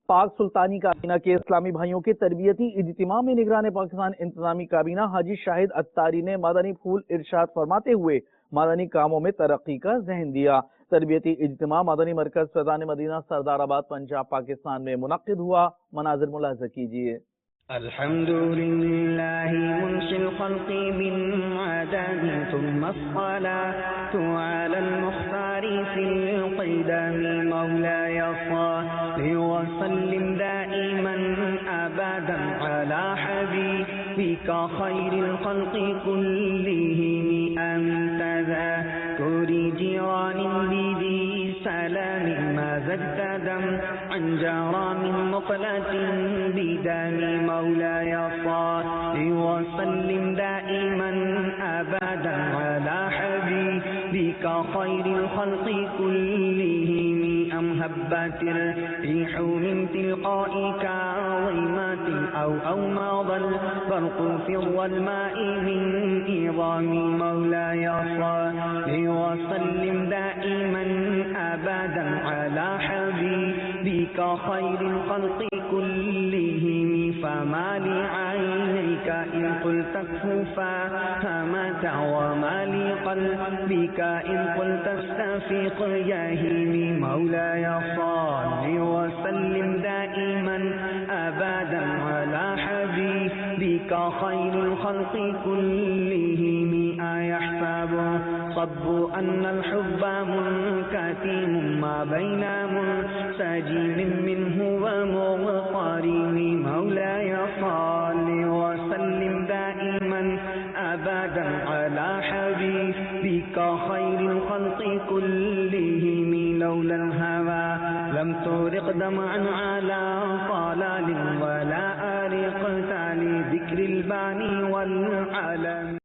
पाक सुल्तानी काबीना के इस्लामी भाइयों के तरबियती इज्तिमा में निगरान पाकिस्तान इंतजामी काबीना हाजी शाहिद अत्तारी ने मदनी फूल इरशाद फरमाते हुए मदनी कामों में तरक्की का ज़हन दिया। तरबियती इज्तिमा मदनी मरकज फैज़ान मदीना सरदाराबाद पंजाब पाकिस्तान में मुनक्किद हुआ। मनाजिर मुलाहिज़ा कीजिए। अल्हम्दुलिल्लाहि मुनशिल खल्क़ि मिन आदमी थुम्मा अस्सलातु अलल मुख्तारि फिल क़िदमी मौलाय सल्लि व सल्लिम दाइमन अबदन अला हबीबिका खैरिल खल्क़ि कुल्लिहिम अंता ज़ाकुरि जिरानिन बिज़ी सलामिन मा ज़दतदम अन जरा मिन मुक़लतिन बिदमी मौलाय सल्लि व सल्लिम दाइमन अबदन अला हबीबिका खैरिल खल्क़ि कुल्लिहिम अम हब्बतिर रिहु मिन तिलक़ाइका ज़िमातिन औ मादल बर्क़ु फ़ि ज़ल्माइ मिन इज़ामी मौलाय सल्लि व सल्लिम दाइमन अबदन अला हबीबिका खैरिल खल्क़ि कुल्लिहिम फमा लिअयनैक इन क़ुल्त कुफ़ा हमता वमा लिक़ल्बिक इन क़ुल्त इस्तफ़िक़ यहीमी मौलाय सल्लि व सल्लिम दाइमन अबदन अला हबीबिका खैरिल खल्क़ि कुल्लिहिम अयहसबु सब्बु अन्नल हुब्ब मुनकतिम मा बैन मुनसजिम मिन्हु व मुग़तरिम मौलाय सल्लि व सल्लिम दाइमन अबदन अला हबीबिका खैरिल खल्क़ि कुल्लिहिम लौला हवा लम तुरिक़ दमअन अला क़लालिन वला अरिक़त लिज़िक्रिल बानी वल अलम।